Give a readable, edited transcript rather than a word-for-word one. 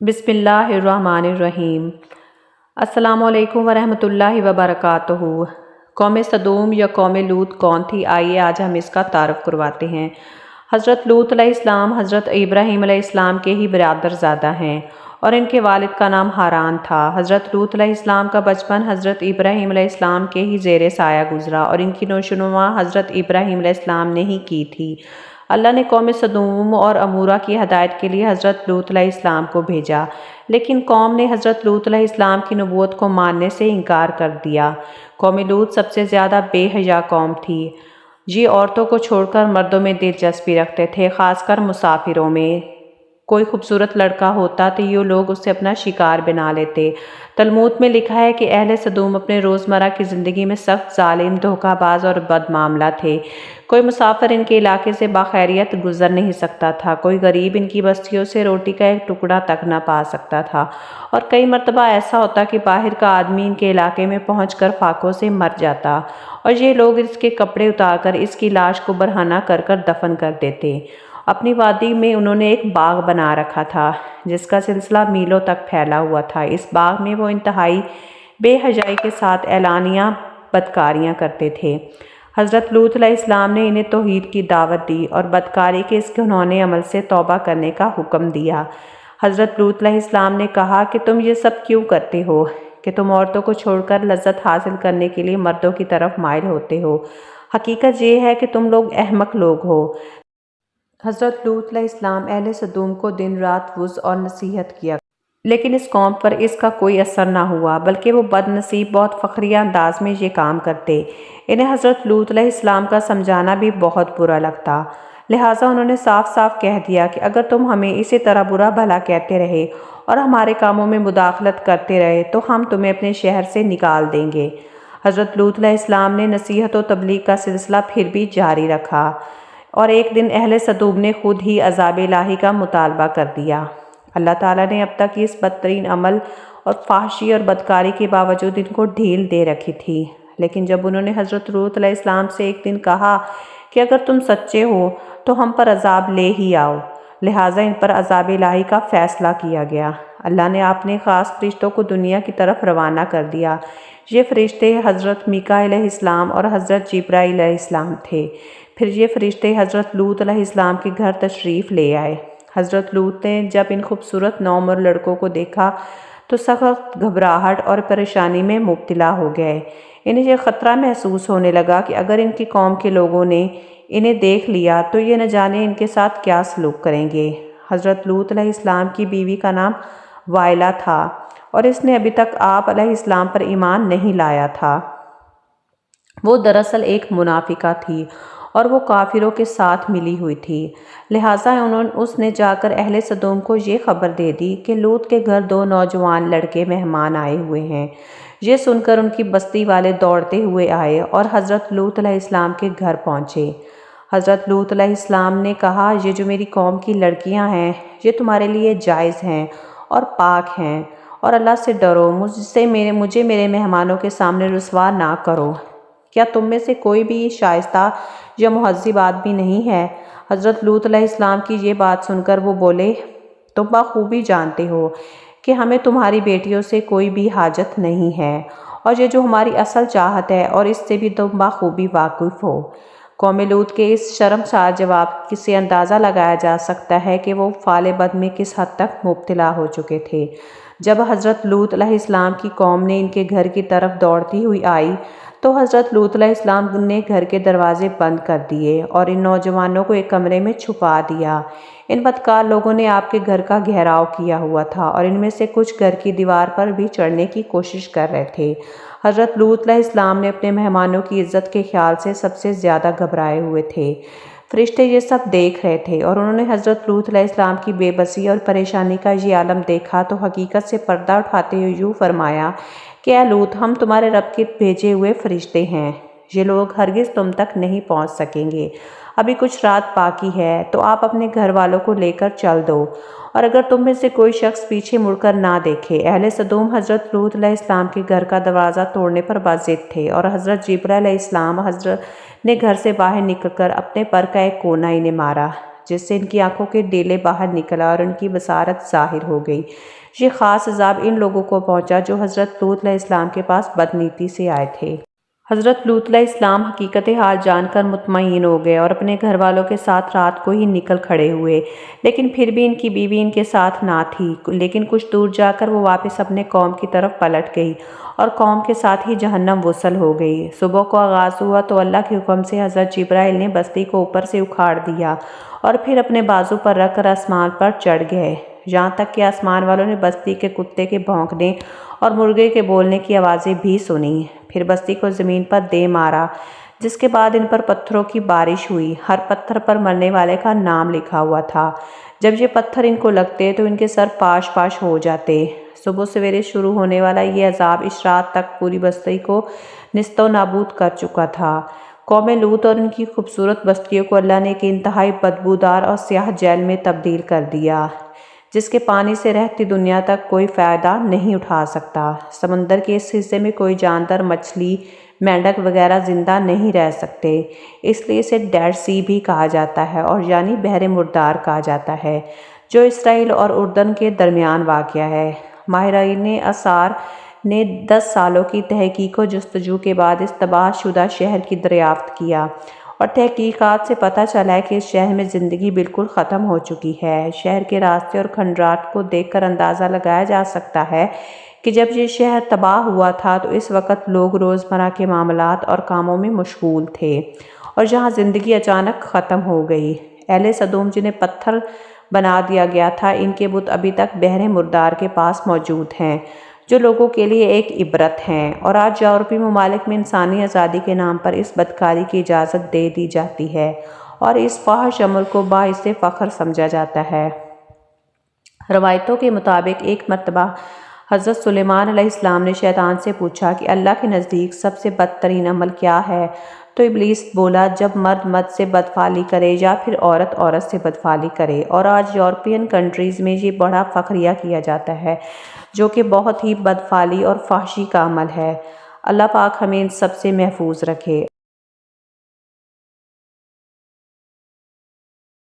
بسم اللہ الرحمن الرحیم۔ السلام علیکم ورحمۃ اللہ وبرکاتہ۔ قوم سدوم یا قوم لوط کون تھی؟ آئیے آج ہم اس کا تعارف کرواتے ہیں۔ حضرت لوط علیہ السلام حضرت ابراہیم علیہ السلام کے ہی برادر زادہ ہیں اور ان کے والد کا نام ہاران تھا۔ حضرت لوط علیہ السلام کا بچپن حضرت ابراہیم علیہ السلام کے ہی زیر سایہ گزرا اور ان کی نوشونما حضرت ابراہیم علیہ السلام نے ہی کی تھی۔ اللہ نے قوم سدوم اور عمورہ کی ہدایت کے لیے حضرت لوط علیہ السلام کو بھیجا، لیکن قوم نے حضرت لوط علیہ السلام کی نبوت کو ماننے سے انکار کر دیا۔ قوم لوط سب سے زیادہ بے حیا قوم تھی۔ یہ عورتوں کو چھوڑ کر مردوں میں دلچسپی رکھتے تھے، خاص کر مسافروں میں۔ کوئی خوبصورت لڑکا ہوتا تو یہ لوگ اسے اپنا شکار بنا لیتے۔ تلمود میں لکھا ہے کہ اہل سدوم اپنے روزمرہ کی زندگی میں سخت ظالم، دھوکہ باز اور بد معاملہ تھے۔ کوئی مسافر ان کے علاقے سے بخیریت گزر نہیں سکتا تھا، کوئی غریب ان کی بستیوں سے روٹی کا ایک ٹکڑا تک نہ پا سکتا تھا، اور کئی مرتبہ ایسا ہوتا کہ باہر کا آدمی ان کے علاقے میں پہنچ کر فاقوں سے مر جاتا اور یہ لوگ اس کے کپڑے اتار کر اس کی لاش کو برہنہ کر دفن کر دیتے۔ اپنی وادی میں انہوں نے ایک باغ بنا رکھا تھا جس کا سلسلہ میلوں تک پھیلا ہوا تھا۔ اس باغ میں وہ انتہائی بے حیائی کے ساتھ اعلانیہ بدکاریاں کرتے تھے۔ حضرت لوط علیہ السلام نے انہیں توحید کی دعوت دی اور بدکاری کے اس گھنونے عمل سے توبہ کرنے کا حکم دیا۔ حضرت لوط علیہ السلام نے کہا کہ تم یہ سب کیوں کرتے ہو کہ تم عورتوں کو چھوڑ کر لذت حاصل کرنے کے لیے مردوں کی طرف مائل ہوتے ہو۔ حقیقت یہ ہے کہ تم لوگ احمق لوگ ہو۔ حضرت لوط علیہ السلام اہل سدوم کو دن رات وعظ اور نصیحت کیا، لیکن اس قوم پر اس کا کوئی اثر نہ ہوا، بلکہ وہ بد نصیب بہت فخریہ انداز میں یہ کام کرتے۔ انہیں حضرت لوط علیہ السلام کا سمجھانا بھی بہت برا لگتا، لہٰذا انہوں نے صاف صاف کہہ دیا کہ اگر تم ہمیں اسی طرح برا بھلا کہتے رہے اور ہمارے کاموں میں مداخلت کرتے رہے تو ہم تمہیں اپنے شہر سے نکال دیں گے۔ حضرت لوط علیہ السلام نے نصیحت و تبلیغ کا سلسلہ پھر بھی جاری رکھا، اور ایک دن اہل سدوم نے خود ہی عذاب الہی کا مطالبہ کر دیا۔ اللہ تعالیٰ نے اب تک اس بدترین عمل اور فحشی اور بدکاری کے باوجود ان کو ڈھیل دے رکھی تھی، لیکن جب انہوں نے حضرت لوط علیہ السلام سے ایک دن کہا کہ اگر تم سچے ہو تو ہم پر عذاب لے ہی آؤ، لہٰذا ان پر عذاب الہی کا فیصلہ کیا گیا۔ اللہ نے اپنے خاص فرشتوں کو دنیا کی طرف روانہ کر دیا۔ یہ فرشتے حضرت میکائیل علیہ السلام اور حضرت جبرائیل علیہ السلام تھے۔ پھر یہ فرشتے حضرت لوط علیہ السلام کے گھر تشریف لے آئے۔ حضرت لوط نے جب ان خوبصورت نوعمر لڑکوں کو دیکھا تو سخت گھبراہٹ اور پریشانی میں مبتلا ہو گئے۔ انہیں یہ خطرہ محسوس ہونے لگا کہ اگر ان کی قوم کے لوگوں نے انہیں دیکھ لیا تو یہ نہ جانے ان کے ساتھ کیا سلوک کریں گے۔ حضرت لوط علیہ السلام کی بیوی کا نام وائلہ تھا اور اس نے ابھی تک آپ علیہ السلام پر ایمان نہیں لایا تھا۔ وہ دراصل ایک منافقہ تھی اور وہ کافروں کے ساتھ ملی ہوئی تھی، لہٰذا اس نے جا کر اہل سدوم کو یہ خبر دے دی کہ لوط کے گھر دو نوجوان لڑکے مہمان آئے ہوئے ہیں۔ یہ سن کر ان کی بستی والے دوڑتے ہوئے آئے اور حضرت لوط علیہ السلام کے گھر پہنچے۔ حضرت لوط علیہ السلام نے کہا، یہ جو میری قوم کی لڑکیاں ہیں یہ تمہارے لیے جائز ہیں اور پاک ہیں، اور اللہ سے ڈرو، مجھے میرے مہمانوں کے سامنے رسوا نہ کرو۔ کیا تم میں سے کوئی بھی شائستہ یا مہذب آدمی نہیں ہے؟ حضرت لوط علیہ السلام کی یہ بات سن کر وہ بولے، تم بخوبی جانتے ہو کہ ہمیں تمہاری بیٹیوں سے کوئی بھی حاجت نہیں ہے، اور یہ جو ہماری اصل چاہت ہے اور اس سے بھی تم بخوبی واقف ہو۔ قوم لوط کے اس شرمسار جواب سے اندازہ لگایا جا سکتا ہے کہ وہ فعل بد میں کس حد تک مبتلا ہو چکے تھے۔ جب حضرت لوط علیہ السلام کی قوم نے ان کے گھر کی طرف دوڑتی ہوئی آئی تو حضرت لوط علیہ السلام نے گھر کے دروازے بند کر دیے اور ان نوجوانوں کو ایک کمرے میں چھپا دیا۔ ان بدکار لوگوں نے آپ کے گھر کا گھیراؤ کیا ہوا تھا اور ان میں سے کچھ گھر کی دیوار پر بھی چڑھنے کی کوشش کر رہے تھے۔ حضرت لوط علیہ السلام نے اپنے مہمانوں کی عزت کے خیال سے سب سے زیادہ گھبرائے ہوئے تھے۔ فرشتے یہ سب دیکھ رہے تھے اور انہوں نے حضرت لوط علیہ السلام کی بے بسی اور پریشانی کا یہ عالم دیکھا تو حقیقت سے پردہ اٹھاتے ہوئے یوں فرمایا کہ اے لوط، ہم تمہارے رب کے بھیجے ہوئے فرشتے ہیں، یہ لوگ ہرگز تم تک نہیں پہنچ سکیں گے۔ ابھی کچھ رات باقی ہے تو آپ اپنے گھر والوں کو لے کر چل دو، اور اگر تم میں سے کوئی شخص پیچھے مڑ کر نہ دیکھے۔ اہل سدوم حضرت لوط علیہ السلام کے گھر کا دروازہ توڑنے پر باضد تھے اور حضرت جبرائیل علیہ السلام نے گھر سے باہر نکل کر اپنے پر کا ایک کونا انہیں مارا، جس سے ان کی آنکھوں کے ڈیلے باہر نکلا اور ان کی بصارت ظاہر ہو گئی۔ یہ خاص عذاب ان لوگوں کو پہنچا جو حضرت لوط علیہ السلام کے پاس بدنیتی سے آئے تھے۔ حضرت لوط علیہ السلام حقیقت حال جان کر مطمئن ہو گئے اور اپنے گھر والوں کے ساتھ رات کو ہی نکل کھڑے ہوئے، لیکن پھر بھی ان کی بیوی ان کے ساتھ نہ تھی، لیکن کچھ دور جا کر وہ واپس اپنے قوم کی طرف پلٹ گئی اور قوم کے ساتھ ہی جہنم وصل ہو گئی۔ صبح کو آغاز ہوا تو اللہ کے حکم سے حضرت جبرائیل نے بستی کو اوپر سے اکھاڑ دیا اور پھر اپنے بازو پر رکھ کر آسمان پر چڑھ گئے، یہاں تک کہ آسمان والوں نے بستی کے کتے کے بھونکنے اور مرغے کے بولنے کی آوازیں بھی سنیں۔ پھر بستی کو زمین پر دے مارا، جس کے بعد ان پر پتھروں کی بارش ہوئی۔ ہر پتھر پر مرنے والے کا نام لکھا ہوا تھا۔ جب یہ پتھر ان کو لگتے تو ان کے سر پاش پاش ہو جاتے۔ صبح سویرے شروع ہونے والا یہ عذاب اشراق تک پوری بستی کو نیست و نابود کر چکا تھا۔ قوم لوط اور ان کی خوبصورت بستیوں کو اللہ نے ایک انتہائی بدبودار اور سیاہ جیل میں تبدیل کر دیا، جس کے پانی سے رہتی دنیا تک کوئی فائدہ نہیں اٹھا سکتا۔ سمندر کے اس حصے میں کوئی جاندار، مچھلی، مینڈک وغیرہ زندہ نہیں رہ سکتے، اس لیے اسے ڈیڈ سی بھی کہا جاتا ہے، اور یعنی بحر مردار کہا جاتا ہے، جو اسرائیل اور اردن کے درمیان واقع ہے۔ ماہرین آثار نے 10 سالوں کی تحقیق و جستجو کے بعد اس تباہ شدہ شہر کی دریافت کیا، اور تحقیقات سے پتہ چلا ہے کہ اس شہر میں زندگی بالکل ختم ہو چکی ہے۔ شہر کے راستے اور کھنڈرات کو دیکھ کر اندازہ لگایا جا سکتا ہے کہ جب یہ شہر تباہ ہوا تھا تو اس وقت لوگ روزمرہ کے معاملات اور کاموں میں مشغول تھے، اور جہاں زندگی اچانک ختم ہو گئی۔ اہل سدوم جنہیں پتھر بنا دیا گیا تھا، ان کے بت ابھی تک بحر مردار کے پاس موجود ہیں، جو لوگوں کے لیے ایک عبرت ہیں، اور آج یورپی ممالک میں انسانی آزادی کے نام پر اس بدکاری کی اجازت دے دی جاتی ہے اور اس فاحش عمل کو باعث فخر سمجھا جاتا ہے۔ روایتوں کے مطابق ایک مرتبہ حضرت سلیمان علیہ السلام نے شیطان سے پوچھا کہ اللہ کے نزدیک سب سے بدترین عمل کیا ہے؟ تو ابلیس بولا، جب مرد مرد سے بدفعلی کرے یا پھر عورت عورت سے بدفعلی کرے، اور آج یورپین کنٹریز میں یہ بڑا فخریہ کیا جاتا ہے، جو کہ بہت ہی بدفعلی اور فحشی کا عمل ہے۔ اللہ پاک ہمیں ان سب سے محفوظ رکھے۔